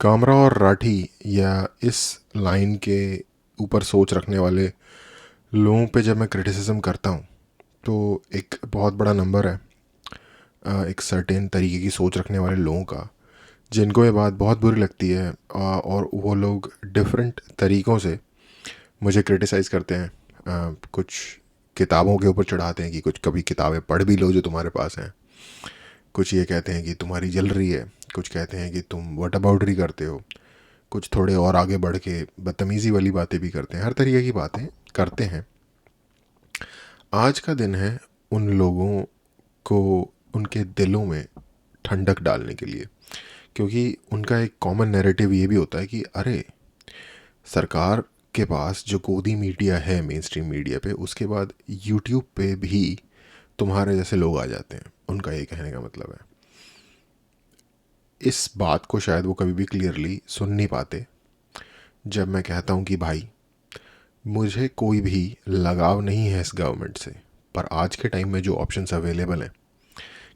कामरा और राठी या इस लाइन के ऊपर सोच रखने वाले लोगों पे जब मैं क्रिटिसिज्म करता हूँ तो एक बहुत बड़ा नंबर है एक सर्टेन तरीके की सोच रखने वाले लोगों का जिनको ये बात बहुत बुरी लगती है और वो लोग डिफरेंट तरीक़ों से मुझे क्रिटिसाइज़ करते हैं। कुछ किताबों के ऊपर चढ़ाते हैं कि कुछ कभी किताबें पढ़ भी लो जो तुम्हारे पास हैं। कुछ ये कहते हैं कि तुम्हारी जल रही है। कुछ कहते हैं कि तुम वटाबाउटरी करते हो। कुछ थोड़े और आगे बढ़ के बदतमीज़ी वाली बातें भी करते हैं। हर तरीके की बातें करते हैं। आज का दिन है उन लोगों को उनके दिलों में ठंडक डालने के लिए, क्योंकि उनका एक कॉमन नैरेटिव ये भी होता है कि अरे सरकार के पास जो गोदी मीडिया है मेन स्ट्रीम मीडिया पे, उसके बाद यूट्यूब पे भी तुम्हारे जैसे लोग आ जाते हैं। उनका ये कहने का मतलब है, इस बात को शायद वो कभी भी क्लियरली सुन नहीं पाते जब मैं कहता हूँ कि भाई मुझे कोई भी लगाव नहीं है इस गवर्नमेंट से, पर आज के टाइम में जो ऑप्शंस अवेलेबल हैं,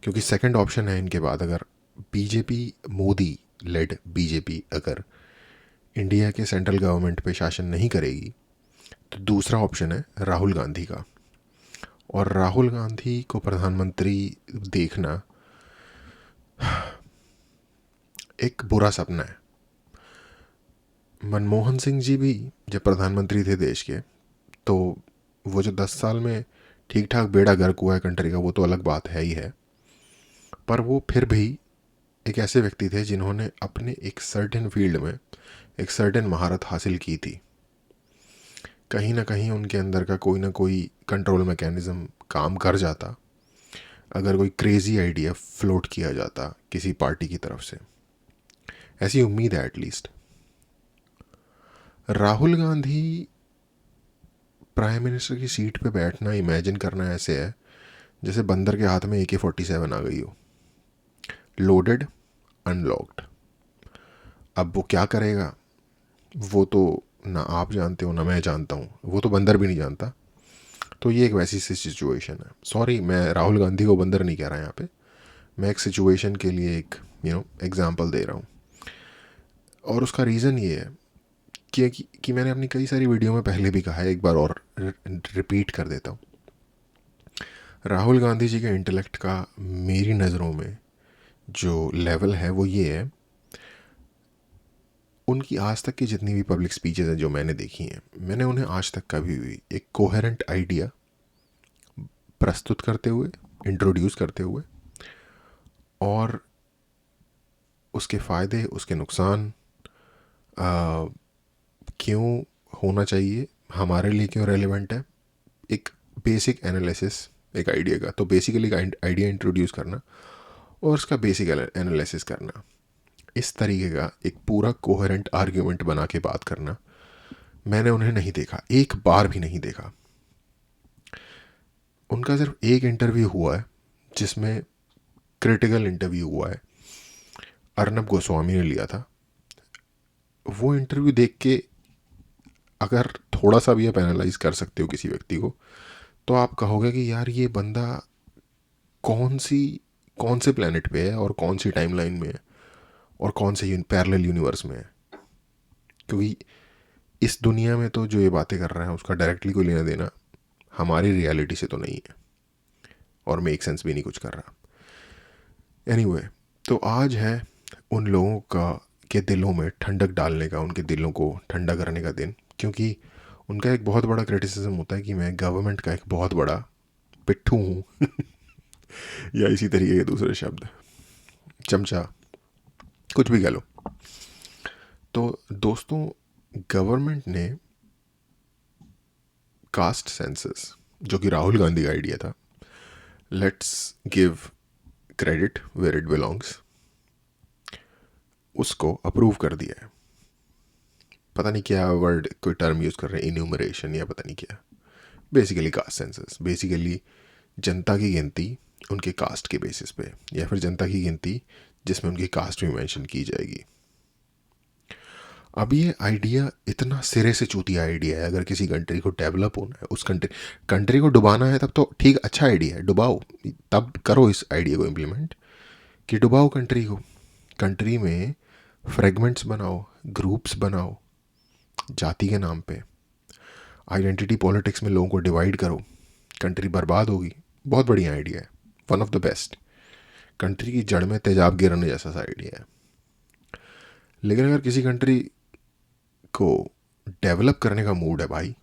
क्योंकि सेकंड ऑप्शन है इनके बाद, अगर बीजेपी मोदी लेड बीजेपी अगर इंडिया के सेंट्रल गवर्नमेंट पे शासन नहीं करेगी तो दूसरा ऑप्शन है राहुल गांधी का। और राहुल गांधी को प्रधानमंत्री देखना एक बुरा सपना है। मनमोहन सिंह जी भी जब प्रधानमंत्री थे देश के, तो वो जो 10 साल में ठीक ठाक बेड़ा गर्क हुआ है कंट्री का, वो तो अलग बात है ही है, पर वो फिर भी एक ऐसे व्यक्ति थे जिन्होंने अपने एक सर्टेन फील्ड में एक सर्टेन महारत हासिल की थी। कहीं ना कहीं उनके अंदर का कोई ना कोई कंट्रोल मैकेनिज्म काम कर जाता अगर कोई क्रेजी आइडिया फ्लोट किया जाता किसी पार्टी की तरफ से। ऐसी उम्मीद है at least. Rahul Gandhi prime minister की सीट पे बैठना इमेजिन करना ऐसे है जैसे बंदर के हाथ में AK-47 आ गई हो, लोडेड अनलॉक्ड। अब वो क्या करेगा वो तो ना आप जानते हो ना मैं जानता हूँ, वो तो बंदर भी नहीं जानता। तो ये एक वैसी सी सिचुएशन है। सॉरी, मैं राहुल गांधी को बंदर नहीं कह रहा यहाँ पे, मैं एक सिचुएशन के लिए एक एग्जांपल दे रहा हूँ। और उसका रीज़न ये है कि मैंने अपनी कई सारी वीडियो में पहले भी कहा है, एक बार और रिपीट कर देता हूँ। राहुल गांधी जी के इंटेलेक्ट का मेरी नज़रों में जो लेवल है वो ये है, उनकी आज तक की जितनी भी पब्लिक स्पीचेस हैं जो मैंने देखी हैं, मैंने उन्हें आज तक कभी भी एक कोहेरेंट आइडिया प्रस्तुत करते हुए, इंट्रोड्यूस करते हुए, और उसके फ़ायदे उसके नुकसान क्यों होना चाहिए, हमारे लिए क्यों रेलिवेंट है, एक बेसिक एनालिसिस एक आइडिया का। तो बेसिकली आइडिया इंट्रोड्यूस करना और उसका बेसिक एनालिसिस करना, इस तरीके का एक पूरा कोहेरेंट आर्ग्यूमेंट बना के बात करना मैंने उन्हें नहीं देखा, एक बार भी नहीं देखा। उनका सिर्फ एक इंटरव्यू हुआ है जिसमें क्रिटिकल इंटरव्यू हुआ है, अर्नब गोस्वामी ने लिया था। वो इंटरव्यू देख के अगर थोड़ा सा भी आप एनालाइज कर सकते हो किसी व्यक्ति को, तो आप कहोगे कि यार ये बंदा कौन से प्लेनेट पे है और कौन सी टाइमलाइन में है और कौन से पैरेलल यूनिवर्स में है। क्योंकि इस दुनिया में तो जो ये बातें कर रहा है उसका डायरेक्टली कोई लेना देना हमारी रियलिटी से तो नहीं है और मेक सेंस भी नहीं कुछ कर रहा। एनीवे, तो आज है उन लोगों का के दिलों में ठंडक डालने का, उनके दिलों को ठंडा करने का दिन, क्योंकि उनका एक बहुत बड़ा क्रिटिसिज्म होता है कि मैं गवर्नमेंट का एक बहुत बड़ा पिट्ठू हूँ या इसी तरीके के दूसरे शब्द, चमचा, कुछ भी कह लो। तो दोस्तों, गवर्नमेंट ने कास्ट सेंसस, जो कि राहुल गांधी का आइडिया था, let's give credit where it belongs, उसको अप्रूव कर दिया है। पता नहीं क्या वर्ड कोई टर्म यूज़ कर रहे हैं, इन्यूमरेशन या पता नहीं क्या। बेसिकली कास्ट सेंसस, बेसिकली जनता की गिनती उनके कास्ट के बेसिस पे, या फिर जनता की गिनती जिसमें उनकी कास्ट भी मेंशन की जाएगी। अब ये आइडिया इतना सिरे से चूतिया आइडिया है। अगर किसी कंट्री को डेवलप होना है, उस कंट्री को डुबाना है, तब तो ठीक, अच्छा आइडिया है, डुबाओ, तब करो इस आइडिया को इम्प्लीमेंट कि डुबाओ कंट्री को। कंट्री में फ्रेगमेंट्स बनाओ, ग्रुप्स बनाओ जाति के नाम पे, आइडेंटिटी पॉलिटिक्स में लोगों को डिवाइड करो, कंट्री बर्बाद होगी। बहुत बढ़िया आइडिया है, one of the best. Country की जड़ में तेजाब गिरने जैसा सा आइडिया है। लेकिन अगर किसी कंट्री को डेवलप करने का मूड है भाई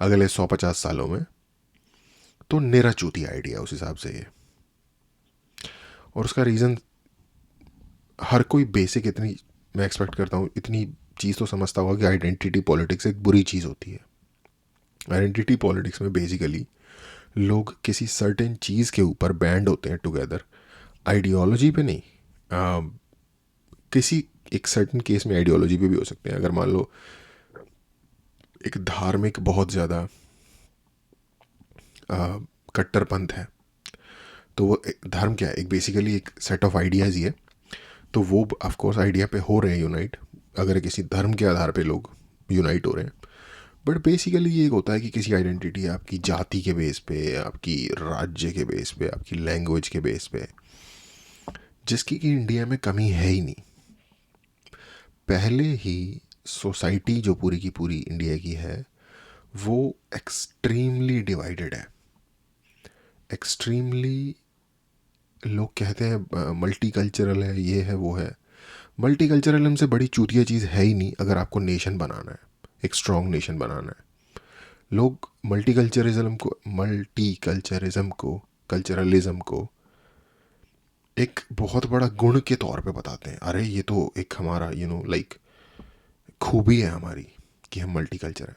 अगले 150 सालों में, तो निरा चूती आइडिया उस हिसाब से ये। और उसका रीज़न हर कोई बेसिक इतनी, मैं एक्सपेक्ट करता हूँ इतनी चीज़ तो समझता होगा कि आइडेंटिटी पॉलिटिक्स एक बुरी चीज़ होती है। आइडेंटिटी पॉलिटिक्स में बेसिकली लोग किसी सर्टेन चीज़ के ऊपर बैंड होते हैं टुगेदर, आइडियोलॉजी पे नहीं। किसी एक सर्टेन केस में आइडियोलॉजी पे भी हो सकते हैं। अगर मान लो एक धार्मिक बहुत ज़्यादा कट्टरपंथ है, तो वो धर्म क्या है, एक बेसिकली एक सेट ऑफ आइडियाज़ ही है। तो वो ऑफ कोर्स आइडिया पे हो रहे हैं यूनाइट, अगर किसी धर्म के आधार पे लोग यूनाइट हो रहे हैं। बट बेसिकली ये एक होता है कि किसी आइडेंटिटी आपकी जाति के बेस पे, आपकी राज्य के बेस पे, आपकी लैंग्वेज के बेस पे, जिसकी कि इंडिया में कमी है ही नहीं। पहले ही सोसाइटी जो पूरी की पूरी इंडिया की है वो एक्सट्रीमली डिवाइडेड है। एक्सट्रीमली, लोग कहते हैं मल्टी कल्चरल है, ये है वो है। मल्टी कल्चरलिज्म से बड़ी चूतिया चीज़ है ही नहीं अगर आपको नेशन बनाना है, एक स्ट्रॉन्ग नेशन बनाना है। लोग कल्चरलिज्म को एक बहुत बड़ा गुण के तौर पे बताते हैं। अरे ये तो एक हमारा लाइक खूबी है हमारी कि हम मल्टी कल्चर हैं।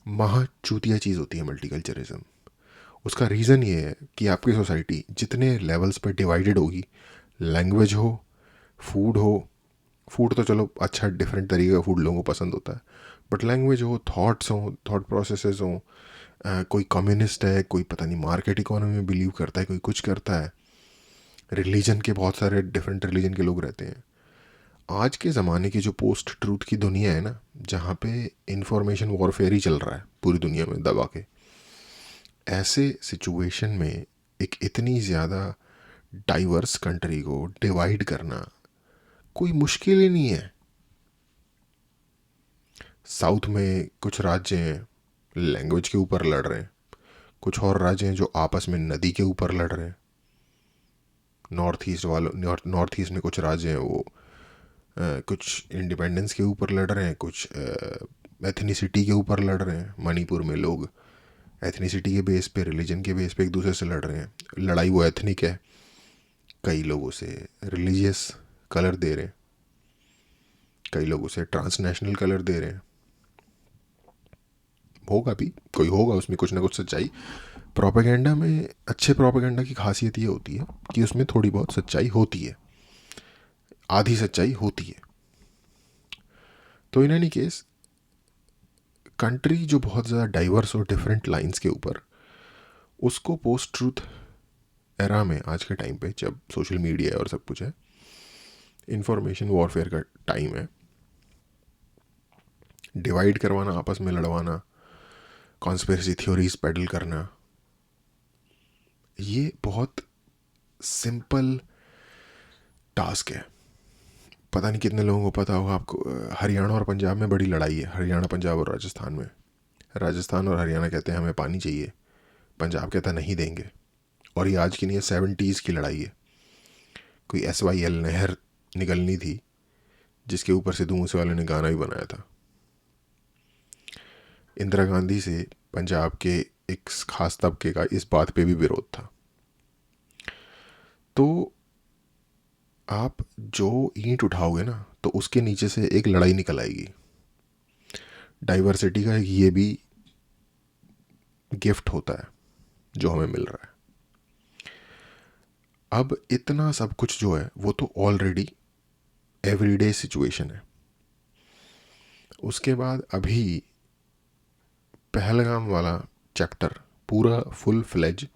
महा चूतिया चीज़ होती है मल्टी कल्चरिज्म। उसका रीज़न ये है कि आपकी सोसाइटी जितने लेवल्स पर डिवाइडेड होगी, लैंग्वेज हो, फूड हो, फूड तो चलो अच्छा डिफरेंट तरीके का फूड लोगों को पसंद होता है, बट लैंग्वेज हो, थॉट्स हो, थॉट प्रोसेसेस हो, कोई कम्युनिस्ट है, कोई पता नहीं मार्केट इकोनॉमी में बिलीव करता है, कोई कुछ करता है, रिलीजन के बहुत सारे डिफरेंट रिलीजन के लोग रहते हैं। आज के ज़माने की जो पोस्ट ट्रूथ की दुनिया है ना, जहाँ पे इंफॉर्मेशन वॉरफेयर ही चल रहा है पूरी दुनिया में दबा के, ऐसे सिचुएशन में एक इतनी ज़्यादा डाइवर्स कंट्री को डिवाइड करना कोई मुश्किल ही नहीं है। साउथ में कुछ राज्य हैं लैंग्वेज के ऊपर लड़ रहे हैं, कुछ और राज्य हैं जो आपस में नदी के ऊपर लड़ रहे हैं। नॉर्थ ईस्ट में कुछ राज्य हैं वो कुछ इंडिपेंडेंस के ऊपर लड़ रहे हैं, कुछ एथनिसिटी के ऊपर लड़ रहे हैं। मणिपुर में लोग एथनिसिटी के बेस पे, रिलीजन के बेस पे एक दूसरे से लड़ रहे हैं। लड़ाई वो एथनिक है, कई लोग उसे रिलीजियस कलर दे रहे हैं, कई लोग उसे ट्रांसनेशनल कलर दे रहे हैं। होगा भी, कोई होगा उसमें कुछ ना कुछ सच्चाई। प्रोपेगेंडा में, अच्छे प्रोपेगेंडा की खासियत ये होती है कि उसमें थोड़ी बहुत सच्चाई होती है, आधी सच्चाई होती है। तो इन एनी केस कंट्री जो बहुत ज़्यादा डाइवर्स और डिफरेंट लाइंस के ऊपर, उसको पोस्ट ट्रूथ एरा में, आज के टाइम पे जब सोशल मीडिया है और सब कुछ है, इंफॉर्मेशन वॉरफेयर का टाइम है, डिवाइड करवाना, आपस में लड़वाना, कॉन्स्पिरेसी थ्योरीज पेडल करना, ये बहुत सिंपल टास्क है। पता नहीं कितने लोगों को पता होगा, आपको हरियाणा और पंजाब में बड़ी लड़ाई है, हरियाणा पंजाब और राजस्थान में। राजस्थान और हरियाणा कहते हैं हमें पानी चाहिए, पंजाब कहता है नहीं देंगे। और ये आज की नहीं है, 70s की लड़ाई है। कोई SYL नहर निकलनी थी जिसके ऊपर सिद्धू मूसेवाले ने गाना भी बनाया था। इंदिरा गांधी से पंजाब के एक खास तबके का इस बात पे भी विरोध था। तो आप जो ईंट उठाओगे ना, तो उसके नीचे से एक लड़ाई निकल आएगी। डाइवर्सिटी का एक ये भी गिफ्ट होता है जो हमें मिल रहा है। अब इतना सब कुछ जो है वो तो ऑलरेडी एवरीडे सिचुएशन है। उसके बाद अभी पहलगाम वाला चैप्टर पूरा फुल फ्लेज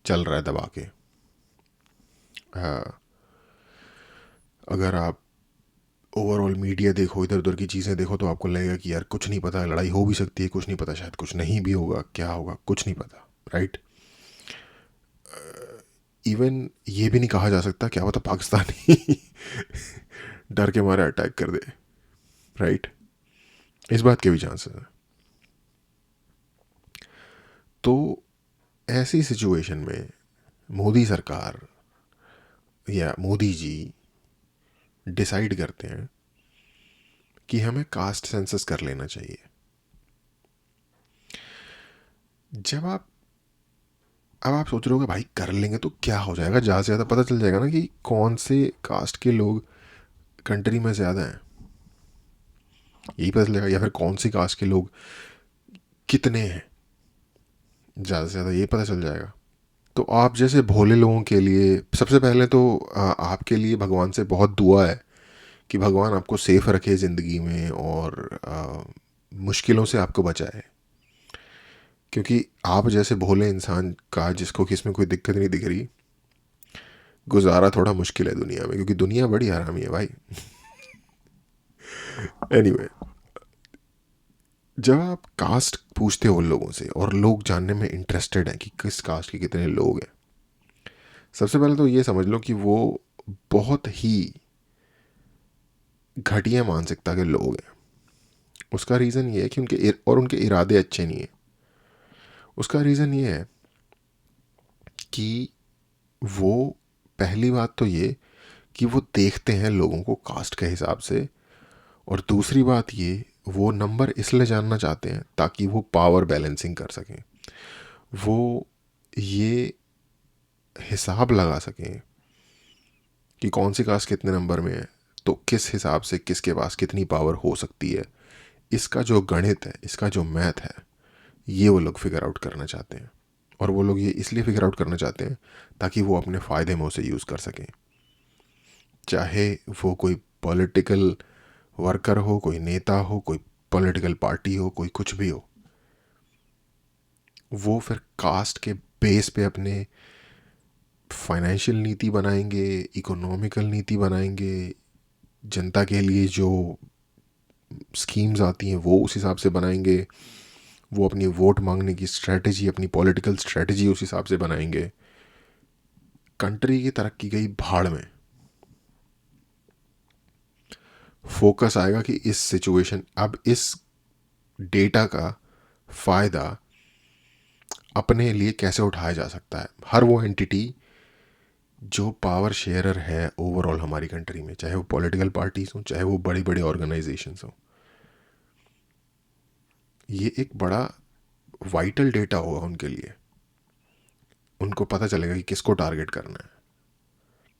चल रहा है दबा के। अगर आप ओवरऑल मीडिया देखो, इधर उधर की चीज़ें देखो, तो आपको लगेगा कि यार कुछ नहीं पता, लड़ाई हो भी सकती है, कुछ नहीं पता, शायद कुछ नहीं भी होगा, क्या होगा कुछ नहीं पता, राइट। इवन ये भी नहीं कहा जा सकता क्या पता पाकिस्तानी डर के मारे अटैक कर दे, राइट? इस बात के भी चांसेस हैं। तो ऐसी सिचुएशन में मोदी सरकार या मोदी जी डिसाइड करते हैं कि हमें कास्ट सेंसस कर लेना चाहिए। जब आप अब आप सोच रहे हो कि भाई कर लेंगे तो क्या हो जाएगा, ज़्यादा से ज़्यादा पता चल जाएगा ना कि कौन से कास्ट के लोग कंट्री में ज़्यादा हैं, यही पता चलेगा, या फिर कौन सी कास्ट के लोग कितने हैं, ज़्यादा से ज़्यादा ये पता चल जाएगा। तो आप जैसे भोले लोगों के लिए सबसे पहले तो आपके लिए भगवान से बहुत दुआ है कि भगवान आपको सेफ रखे ज़िंदगी में और मुश्किलों से आपको बचाए, क्योंकि आप जैसे भोले इंसान का जिसको किस में कोई दिक्कत नहीं दिख रही, गुजारा थोड़ा मुश्किल है दुनिया में, क्योंकि दुनिया बड़ी हरामी है भाई। एनीवे, जब आप कास्ट पूछते हो उन लोगों से और लोग जानने में इंटरेस्टेड हैं कि किस कास्ट के कितने लोग हैं, सबसे पहले तो ये समझ लो कि वो बहुत ही घटिया मानसिकता के लोग हैं। उसका रीज़न ये है कि उनके इरादे अच्छे नहीं हैं। उसका रीज़न ये है कि वो, पहली बात तो ये कि वो देखते हैं लोगों को कास्ट के हिसाब से, और दूसरी बात ये, वो नंबर इसलिए जानना चाहते हैं ताकि वो पावर बैलेंसिंग कर सकें, वो ये हिसाब लगा सकें कि कौन सी कास्ट कितने नंबर में है, तो किस हिसाब से किसके पास कितनी पावर हो सकती है। इसका जो गणित है, इसका जो मैथ है, ये वो लोग फिगर आउट करना चाहते हैं। और वो लोग ये इसलिए फिगर आउट करना चाहते हैं ताकि वो अपने फ़ायदे में उसे यूज़ कर सकें, चाहे वो कोई पॉलिटिकल वर्कर हो, कोई नेता हो, कोई पॉलिटिकल पार्टी हो, कोई कुछ भी हो। वो फिर कास्ट के बेस पे अपने फाइनेंशियल नीति बनाएंगे, इकोनॉमिकल नीति बनाएंगे, जनता के लिए जो स्कीम्स आती हैं वो उस हिसाब से बनाएंगे, वो अपनी वोट मांगने की स्ट्रेटजी, अपनी पॉलिटिकल स्ट्रेटजी उस हिसाब से बनाएंगे। कंट्री की तरक्की गई भाड़ में। फोकस आएगा कि इस सिचुएशन, अब इस डेटा का फ़ायदा अपने लिए कैसे उठाया जा सकता है। हर वो एंटिटी जो पावर शेयरर है ओवरऑल हमारी कंट्री में, चाहे वो पॉलिटिकल पार्टीज हों, चाहे वो बड़ी बड़ी ऑर्गेनाइजेशंस हों, ये एक बड़ा वाइटल डेटा होगा उनके लिए। उनको पता चलेगा कि किसको टारगेट करना है,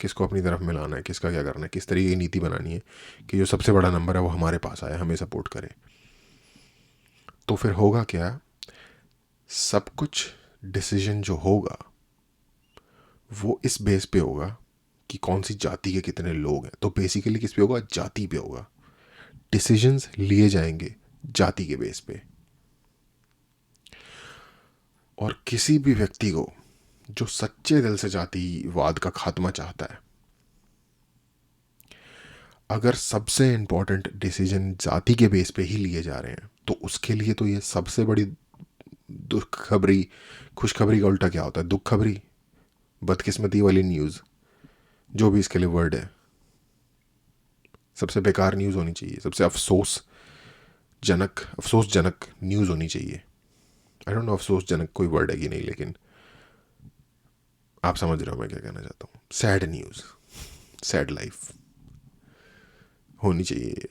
किसको अपनी तरफ मिलाना है, किसका क्या करना है, किस तरीके की नीति बनानी है कि जो सबसे बड़ा नंबर है वो हमारे पास आए, हमें सपोर्ट करे। तो फिर होगा क्या, सब कुछ डिसीजन जो होगा वो इस बेस पे होगा कि कौन सी जाति के कितने लोग हैं। तो बेसिकली किस पे होगा, जाति पे होगा। डिसीजंस लिए जाएंगे जाति के बेस पे। और किसी भी व्यक्ति को जो सच्चे दिल से जातिवाद का खात्मा चाहता है, अगर सबसे इंपॉर्टेंट डिसीजन जाति के बेस पे ही लिए जा रहे हैं, तो उसके लिए तो ये सबसे बड़ी दुख खबरी, खुशखबरी का उल्टा क्या होता है, दुख खबरी, बदकिस्मती वाली न्यूज़, जो भी इसके लिए वर्ड है, सबसे बेकार न्यूज़ होनी चाहिए, सबसे अफसोसजनक न्यूज़ होनी चाहिए। आई डोंट नो अफसोसजनक कोई वर्ड है कि नहीं, लेकिन आप समझ रहे हो मैं क्या कहना चाहता हूँ। सैड न्यूज़, सैड लाइफ होनी चाहिए,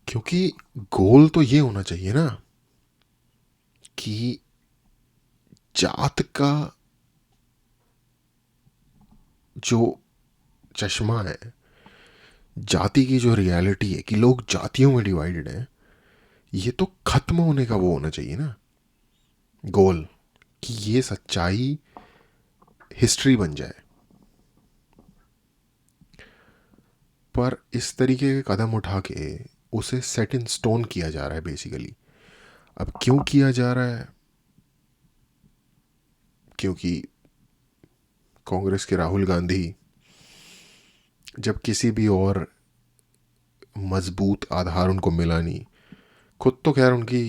क्योंकि गोल तो ये होना चाहिए ना कि जात का जो चश्मा है, जाति की जो रियलिटी है कि लोग जातियों में डिवाइडेड हैं, ये तो खत्म होने का वो होना चाहिए ना गोल, कि ये सच्चाई हिस्ट्री बन जाए। पर इस तरीके के कदम उठा के उसे सेट इन स्टोन किया जा रहा है बेसिकली। अब क्यों किया जा रहा है, क्योंकि कांग्रेस के राहुल गांधी जब किसी भी और मजबूत आधार उनको मिला नहीं, खुद तो खैर उनकी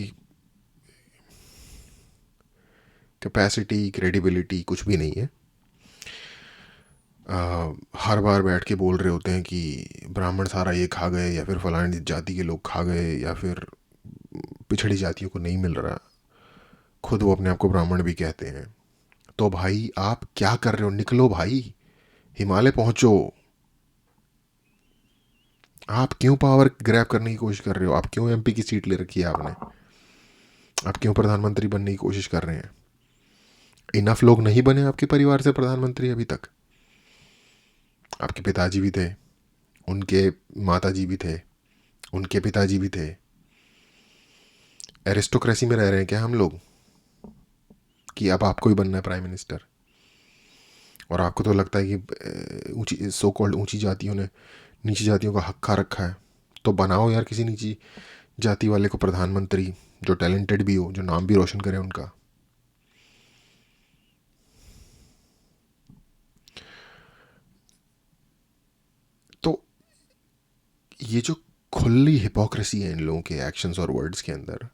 कैपेसिटी क्रेडिबिलिटी कुछ भी नहीं है, हर बार बैठ के बोल रहे होते हैं कि ब्राह्मण सारा ये खा गए, या फिर फलानी जाति के लोग खा गए, या फिर पिछड़ी जातियों को नहीं मिल रहा। खुद वो अपने आप को ब्राह्मण भी कहते हैं। तो भाई आप क्या कर रहे हो? निकलो भाई, हिमालय पहुंचो। आप क्यों पावर ग्रैब करने की कोशिश कर रहे हो? आप क्यों एमपी की सीट ले रखी है आपने? आप क्यों प्रधानमंत्री बनने की कोशिश कर रहे हैं? इनफ लोग नहीं बने आपके परिवार से प्रधानमंत्री अभी तक। आपके पिताजी भी थे, उनके माताजी भी थे, उनके पिताजी भी थे। एरिस्टोक्रेसी में रह रहे हैं क्या हम लोग कि अब आपको ही बनना है प्राइम मिनिस्टर? और आपको तो लगता है कि ऊंची सो कॉल्ड ऊंची जातियों ने नीची जातियों का हक खा रखा है। तो बनाओ यार किसी नीची जाति वाले को प्रधानमंत्री, जो टैलेंटेड भी हो, जो नाम भी रोशन करे उनका। तो ये जो खुली हिपोक्रेसी है इन लोगों के एक्शंस और वर्ड्स के अंदर,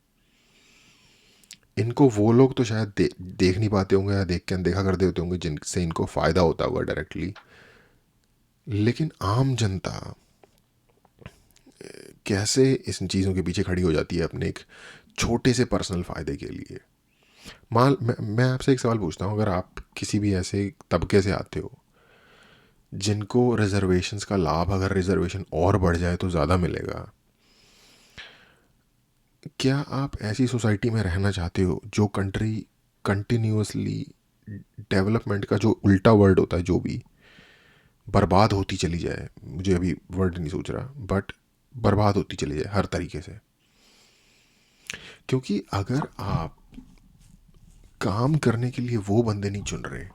इनको वो लोग तो शायद देख नहीं पाते होंगे, या देख के अनदेखा कर देते होंगे जिनसे इनको फ़ायदा होता होगा डायरेक्टली। लेकिन आम जनता कैसे इस चीज़ों के पीछे खड़ी हो जाती है अपने एक छोटे से पर्सनल फ़ायदे के लिए? मैं आपसे एक सवाल पूछता हूँ, अगर आप किसी भी ऐसे तबके से आते हो जिनको रिजर्वेशंस का लाभ, अगर रिजर्वेशन और बढ़ जाए तो ज़्यादा मिलेगा, क्या आप ऐसी सोसाइटी में रहना चाहते हो जो कंट्री कंटिन्यूसली डेवलपमेंट का जो उल्टा वर्ड होता है, जो भी बर्बाद होती चली जाए? मुझे अभी वर्ड नहीं सोच रहा, बट बर्बाद होती चली जाए हर तरीके से। क्योंकि अगर आप काम करने के लिए वो बंदे नहीं चुन रहे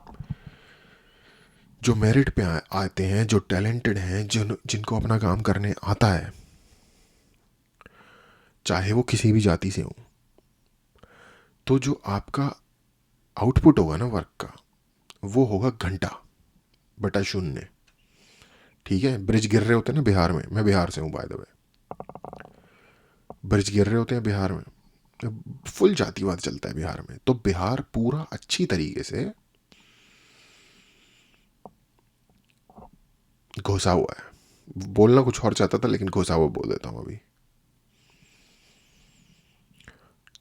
जो मेरिट पे आते हैं, जो टैलेंटेड हैं, जिनको अपना काम करने आता है, चाहे वो किसी भी जाति से हो, तो जो आपका आउटपुट होगा ना वर्क का, वो होगा घंटा बटा शून्य। ठीक है, ब्रिज गिर रहे होते हैं ना बिहार में, मैं बिहार से हूँ बाय द वे, ब्रिज गिर रहे होते हैं बिहार में, फुल जातिवाद चलता है बिहार में, तो बिहार पूरा अच्छी तरीके से घुसा हुआ है। बोलना कुछ और चाहता था लेकिन घुसा हुआ बोल देता हूँ अभी।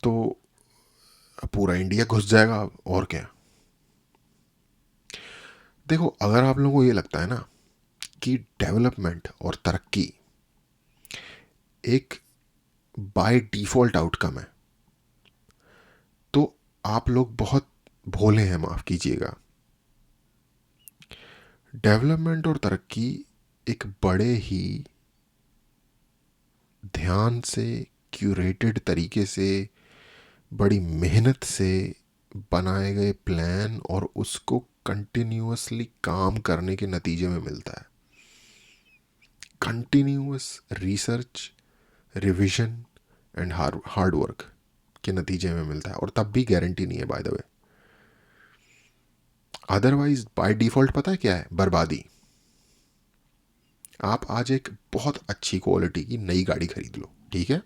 तो पूरा इंडिया घुस जाएगा और क्या। देखो, अगर आप लोगों को ये लगता है ना कि डेवलपमेंट और तरक्की एक बाय डिफॉल्ट आउटकम है, तो आप लोग बहुत भोले हैं, माफ़ कीजिएगा। डेवलपमेंट और तरक्की एक बड़े ही ध्यान से, क्यूरेटेड तरीके से, बड़ी मेहनत से बनाए गए प्लान और उसको कंटिन्यूअसली काम करने के नतीजे में मिलता है। Continuous research, revision and hard work के नतीजे में मिलता है, और तब भी गारंटी नहीं है by the way. Otherwise by default पता है क्या है? बर्बादी। आप आज एक बहुत अच्छी क्वालिटी की नई गाड़ी खरीद लो, ठीक है,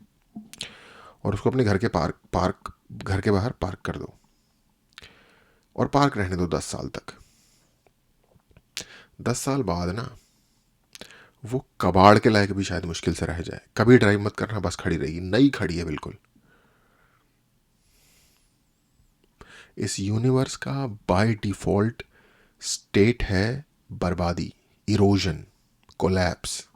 और उसको अपने घर के पार्क घर के बाहर पार्क कर दो, और पार्क रहने दो 10 साल तक। 10 साल बाद ना वो कबाड़ के लायक भी शायद मुश्किल से रह जाए। कभी ड्राइव मत करना, बस खड़ी रहेगी, नई खड़ी है बिल्कुल। इस यूनिवर्स का बाय डिफॉल्ट स्टेट है बर्बादी, इरोजन, कोलैप्स।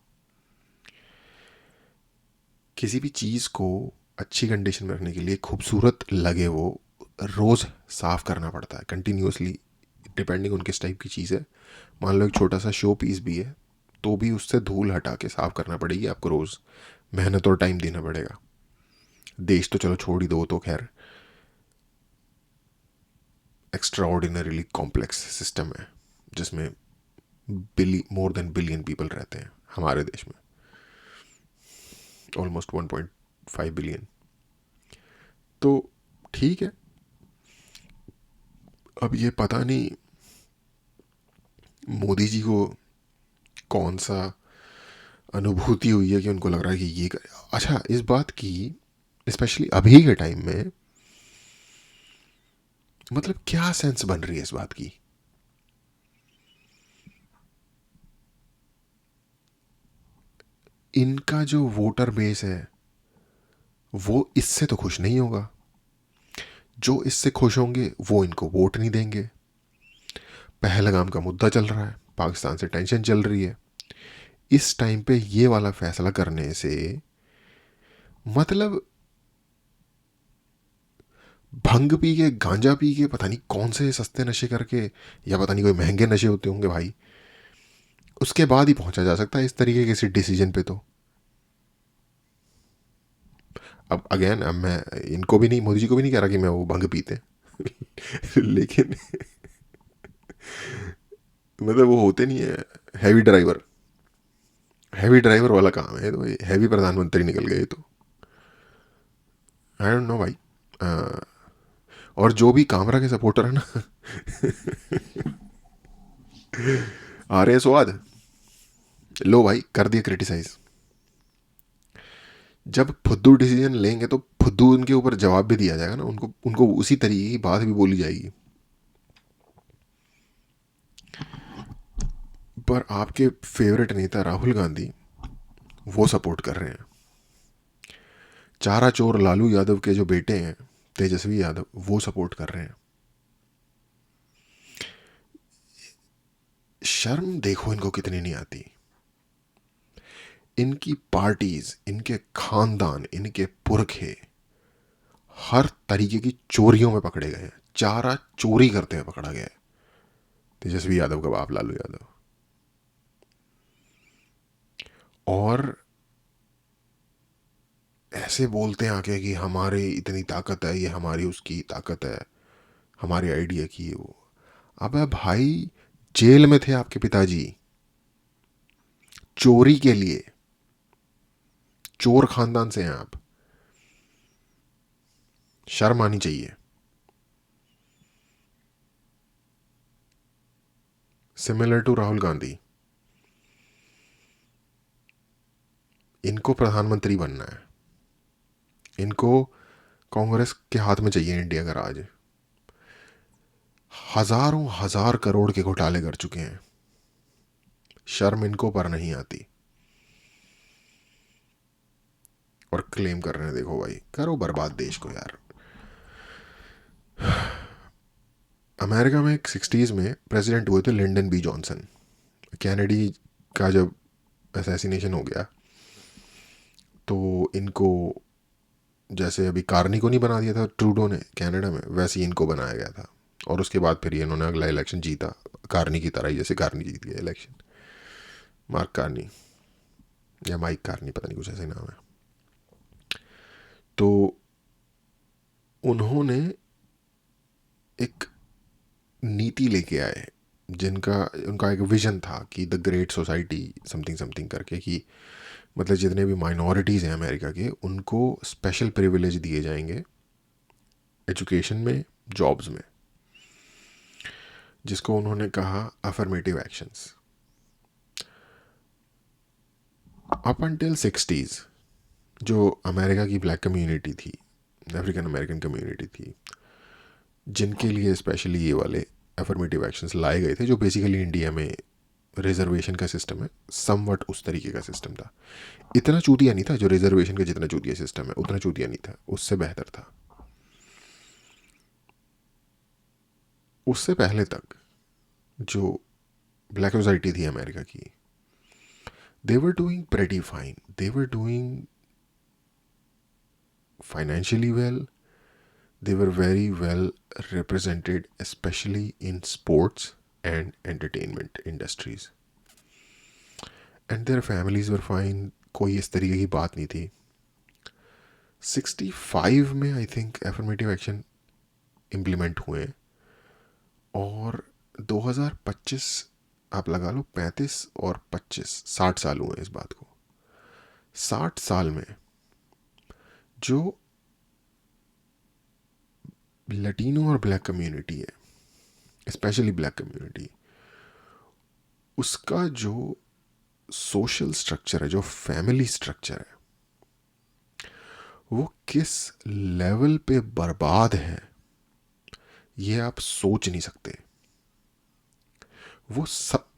किसी भी चीज़ को अच्छी कंडीशन में रखने के लिए, खूबसूरत लगे वो, रोज़ साफ़ करना पड़ता है कंटिन्यूसली, डिपेंडिंग उन किस टाइप की चीज़ है। मान लो एक छोटा सा शो पीस भी है, तो भी उससे धूल हटा के साफ़ करना पड़ेगी आपको, रोज़ मेहनत और टाइम देना पड़ेगा। देश तो चलो छोड़ ही दो, तो खैर एक्स्ट्रा ऑर्डिनरीली कॉम्प्लेक्स सिस्टम है जिसमें मोर देन बिलियन पीपल रहते हैं हमारे देश में, ऑलमोस्ट 1.5 बिलियन। तो ठीक है, अब ये पता नहीं मोदी जी को कौन सा अनुभूति हुई है कि उनको लग रहा है कि ये अच्छा, इस बात की स्पेशली अभी के टाइम में, मतलब क्या सेंस बन रही है इस बात की इनका जो वोटर बेस है वो इससे तो खुश नहीं होगा। जो इससे खुश होंगे वो इनको वोट नहीं देंगे। पहलगाम का मुद्दा चल रहा है, पाकिस्तान से टेंशन चल रही है। इस टाइम पे ये वाला फैसला करने से मतलब भंग पी के, गांजा पी के, पता नहीं कौन से सस्ते नशे करके, या पता नहीं कोई महंगे नशे होते होंगे भाई, उसके बाद ही पहुंचा जा सकता है इस तरीके के डिसीजन पे। तो अब अगेन, अब मैं इनको भी नहीं, मोदी जी को भी नहीं कह रहा कि मैं वो भंग पीते लेकिन मतलब वो होते नहीं है हैवी ड्राइवर। हैवी ड्राइवर वाला काम है तो, हैवी प्रधानमंत्री निकल गए तो आई डोंट नो भाई। अ, और जो भी कामरा के सपोर्टर है ना आ रहे हैं स्वाद, लो भाई कर दिया क्रिटिसाइज। जब फुद्दू डिसीजन लेंगे तो फुद्दू उनके ऊपर जवाब भी दिया जाएगा ना, उनको उनको उसी तरीके की बात भी बोली जाएगी। पर आपके फेवरेट नेता राहुल गांधी वो सपोर्ट कर रहे हैं। चारा चोर लालू यादव के जो बेटे हैं तेजस्वी यादव, वो सपोर्ट कर रहे हैं। शर्म देखो इनको कितनी नहीं आती। इनकी पार्टीज, इनके खानदान, इनके पुरखे हर तरीके की चोरियों में पकड़े गए हैं। चारा चोरी करते हुए पकड़ा गया है तेजस्वी यादव का बाप लालू यादव। और ऐसे बोलते हैं आके कि हमारे इतनी ताकत है, ये हमारी उसकी ताकत है, हमारे आइडिया की है वो। अबे भाई, जेल में थे आपके पिताजी चोरी के लिए। चोर खानदान से हैं आप, शर्म आनी चाहिए। सिमिलर टू राहुल गांधी, इनको प्रधानमंत्री बनना है। इनको कांग्रेस के हाथ में चाहिए इंडिया का राज। हजारों हजार करोड़ के घोटाले कर चुके हैं, शर्म इनको पर नहीं आती। और क्लेम कर रहे हैं, देखो भाई करो बर्बाद देश को यार। अमेरिका में 60s में प्रेसिडेंट हुए थे लिंडन बी जॉनसन। कैनेडी का जब असैसिनेशन हो गया तो इनको, जैसे अभी कार्नी को नहीं बना दिया था ट्रूडो ने कनाडा में, वैसे ही इनको बनाया गया था। और उसके बाद फिर इन्होंने अगला इलेक्शन जीता, कार्नी की तरह ही, जैसे कार्नी जीत गया इलेक्शन। मार्क कार्नी या माइक कार्नी, पता नहीं कुछ ऐसे नाम है। तो उन्होंने एक नीति लेके आए, जिनका उनका एक विजन था कि the great society something something करके, कि मतलब जितने भी माइनॉरिटीज़ हैं अमेरिका के उनको स्पेशल प्रिविलेज दिए जाएंगे एजुकेशन में, जॉब्स में, जिसको उन्होंने कहा affirmative actions. Up until 60s जो अमेरिका की ब्लैक कम्युनिटी थी, अफ्रीकन अमेरिकन कम्युनिटी थी, जिनके लिए स्पेशली ये वाले अफर्मेटिव एक्शंस लाए गए थे, जो बेसिकली इंडिया में रिजर्वेशन का सिस्टम है समवट उस तरीके का सिस्टम था। इतना चूतिया नहीं था, जो रिजर्वेशन का जितना चूतिया सिस्टम है उतना चूतिया नहीं था, उससे बेहतर था। उससे पहले तक जो ब्लैक सोसाइटी थी अमेरिका की, they were doing pretty fine. They were doing financially well. They were very well represented, especially in sports and entertainment industries. And their families were fine. कोई इस तरीके की बात नहीं थी। 65 में I think affirmative action implement हुए, और 2025 आप लगा लो, 35 और 25, 60 साल हुए इस बात को। 60 साल में जो लटीनो और ब्लैक कम्युनिटी है, स्पेशली ब्लैक कम्युनिटी, उसका जो सोशल स्ट्रक्चर है, जो फैमिली स्ट्रक्चर है, वो किस लेवल पे बर्बाद है ये आप सोच नहीं सकते। वो सब,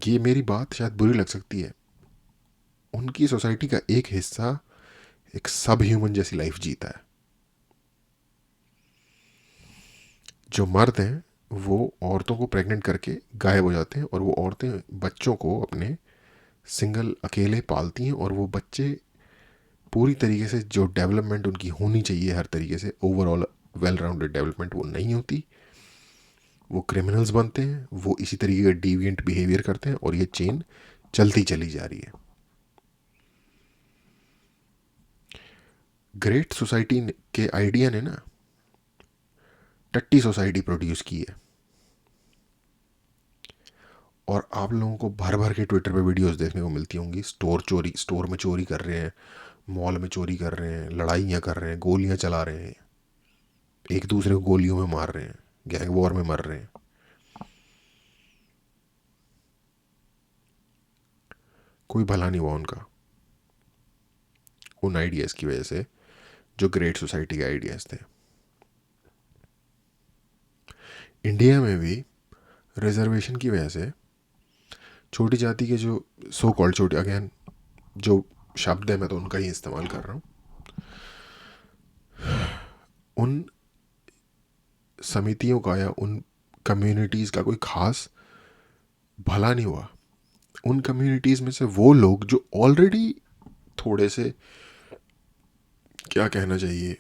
ये मेरी बात शायद बुरी लग सकती है, उनकी सोसाइटी का एक हिस्सा एक सब ह्यूमन जैसी लाइफ जीता है। जो मर्द हैं वो औरतों को प्रेग्नेंट करके गायब हो जाते हैं, और वो औरतें बच्चों को अपने सिंगल अकेले पालती हैं, और वो बच्चे पूरी तरीके से जो डेवलपमेंट उनकी होनी चाहिए हर तरीके से ओवरऑल वेल राउंडेड डेवलपमेंट वो नहीं होती। वो क्रिमिनल्स बनते हैं, वो इसी तरीके का डिविएंट बिहेवियर करते हैं, और ये चेन चलती चली जा रही है। ग्रेट सोसाइटी के आइडिया ने ना टट्टी सोसाइटी प्रोड्यूस की है। और आप लोगों को भर भर के ट्विटर पे वीडियोस देखने को मिलती होंगी, स्टोर में चोरी कर रहे हैं, मॉल में चोरी कर रहे हैं, लड़ाइयाँ कर रहे हैं, गोलियाँ चला रहे हैं, एक दूसरे को गोलियों में मार रहे हैं, गैंग वॉर में मर रहे हैं। कोई भला नहीं हुआ उनका उन आइडियाज़ की वजह से जो ग्रेट सोसाइटी के आइडियाज़ थे। इंडिया में भी रिजर्वेशन की वजह से छोटी जाति के जो सो कॉल्ड छोटी, अगेन जो शब्द है मैं तो उनका ही इस्तेमाल कर रहा हूँ, उन समितियों का या उन कम्युनिटीज़ का कोई खास भला नहीं हुआ। उन कम्युनिटीज़ में से वो लोग जो ऑलरेडी थोड़े से, क्या कहना चाहिए,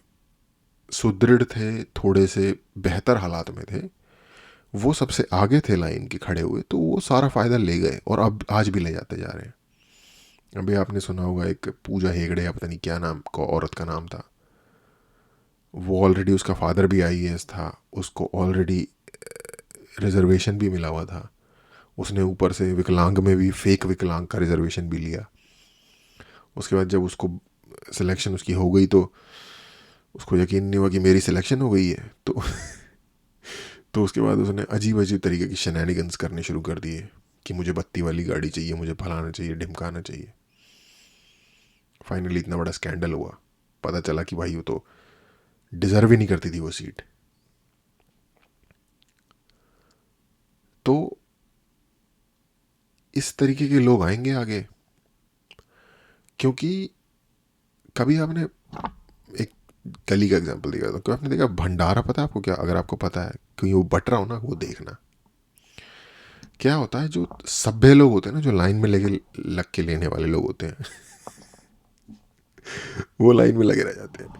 सुदृढ़ थे, थोड़े से बेहतर हालात में थे, वो सबसे आगे थे लाइन के खड़े हुए, तो वो सारा फ़ायदा ले गए और अब आज भी ले जाते जा रहे हैं। अभी आपने सुना होगा एक पूजा हेगड़े या पता नहीं क्या नाम को औरत का नाम था, वो ऑलरेडी उसका फादर भी आईएएस था, उसको ऑलरेडी रिजर्वेशन भी मिला हुआ था, उसने ऊपर से विकलांग में भी फेक विकलांग का रिजर्वेशन भी लिया। उसके बाद जब उसको सिलेक्शन उसकी हो गई तो उसको यकीन नहीं हुआ कि मेरी सिलेक्शन हो गई है, तो उसके बाद उसने अजीब अजीब तरीके की शेनैनिगन्स करने शुरू कर दिए कि मुझे बत्ती वाली गाड़ी चाहिए, मुझे फलाना चाहिए, ढिमकाना चाहिए। फाइनली इतना बड़ा स्कैंडल हुआ, पता चला कि भाई वो तो डिजर्व ही नहीं करती थी वो सीट। तो इस तरीके के लोग आएंगे आगे, क्योंकि कभी आपने एक गली का एग्जांपल दिया था, कभी आपने देखा भंडारा, पता है आपको क्या? अगर आपको पता है क्योंकि वो बट रहा हो ना, वो देखना क्या होता है। जो सभ्य लोग होते हैं ना, जो लाइन में लेके लग के लेने वाले लोग होते हैं वो लाइन में लगे रह जाते हैं,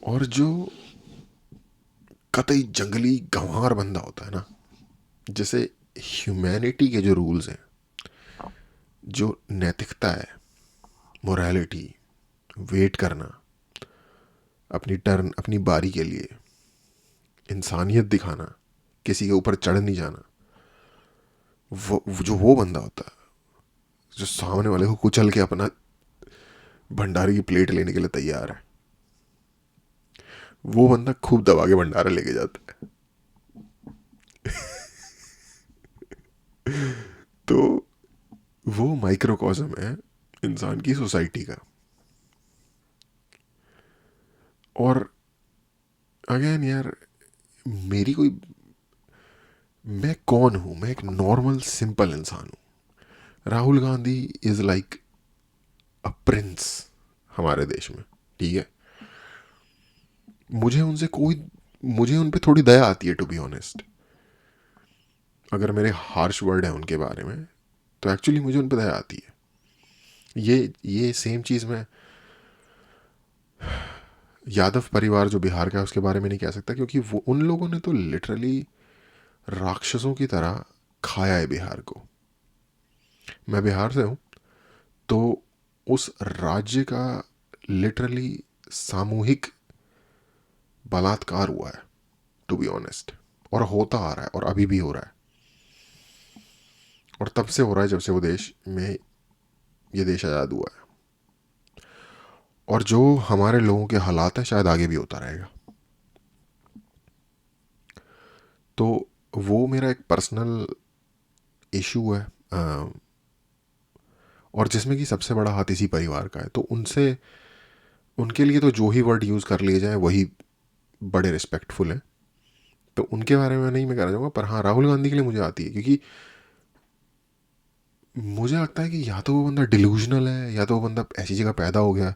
और जो कतई जंगली गंवार बंदा होता है ना, जैसे ह्यूमैनिटी के जो रूल्स हैं, जो नैतिकता है, मोरालिटी, वेट करना अपनी टर्न, अपनी बारी के लिए, इंसानियत दिखाना, किसी के ऊपर चढ़ नहीं जाना, वो बंदा होता है जो सामने वाले को कुचल के अपना भंडारे की प्लेट लेने के लिए तैयार है, वो बंदा खूब दबा के भंडारा लेके जाता है। तो वो माइक्रोकॉज्म है इंसान की सोसाइटी का। और अगेन यार, मेरी कोई, मैं कौन हूँ? मैं एक नॉर्मल सिंपल इंसान हूँ। Rahul Gandhi is like a prince हमारे देश में, ठीक है। मुझे उनसे कोई, मुझे उन पे थोड़ी दया आती है टू बी ऑनेस्ट। अगर मेरे हार्श वर्ड है उनके बारे में तो एक्चुअली मुझे उन पे दया आती है। ये सेम चीज़ मैं यादव परिवार जो बिहार का है उसके बारे में नहीं कह सकता, क्योंकि वो, उन लोगों ने तो लिटरली राक्षसों की तरह खाया है बिहार को। मैं बिहार से हूँ, तो उस राज्य का लिटरली सामूहिक बलात्कार हुआ है टू बी ऑनेस्ट, और होता आ रहा है और अभी भी हो रहा है, और तब से हो रहा है जब से वो देश में, ये देश आज़ाद हुआ है। और जो हमारे लोगों के हालात हैं शायद आगे भी होता रहेगा। तो वो मेरा एक पर्सनल इशू है, और जिसमें कि सबसे बड़ा हाथ इसी परिवार का है। तो उनसे, उनके लिए तो जो ही वर्ड यूज़ कर लिए जाए वही बड़े रिस्पेक्टफुल हैं। तो उनके बारे में नहीं मैं कहना चाहूँगा, पर हाँ राहुल गांधी के लिए मुझे आती है, क्योंकि मुझे लगता है कि या तो वो बंदा डिल्यूजनल है, या तो वो बंदा ऐसी जगह पैदा हो गया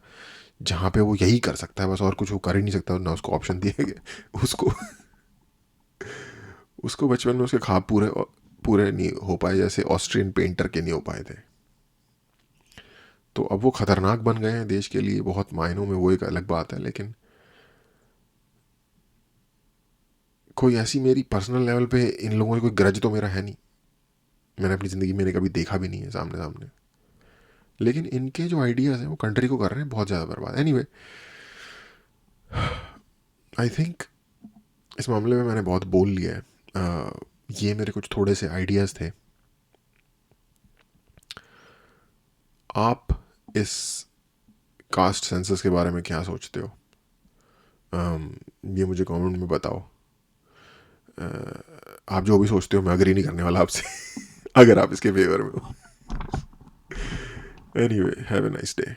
जहाँ पे वो यही कर सकता है बस, और कुछ वो कर ही नहीं सकता, ना उसको ऑप्शन दिए गए। उसको उसको बचपन में उसके ख्वाब पूरे पूरे नहीं हो पाए, जैसे ऑस्ट्रियन पेंटर के नहीं हो पाए थे। तो अब वो खतरनाक बन गए हैं देश के लिए बहुत मायनों में, वो एक अलग बात है। लेकिन कोई ऐसी मेरी पर्सनल लेवल पे इन लोगों से कोई ग्रज तो मेरा है नहीं, मैंने अपनी ज़िंदगी में कभी देखा भी नहीं है सामने सामने। लेकिन इनके जो आइडियाज़ हैं वो कंट्री को कर रहे हैं बहुत ज़्यादा बर्बाद। एनीवे, आई थिंक इस मामले में मैंने बहुत बोल लिया है। ये मेरे कुछ थोड़े से आइडियाज़ थे। आप इस कास्ट सेंसस के बारे में क्या सोचते हो? ये मुझे कमेंट में बताओ। आप जो भी सोचते हो मैं अग्री नहीं करने वाला आपसे, अगर आप इसके फेवर में हो। Anyway, have a nice day.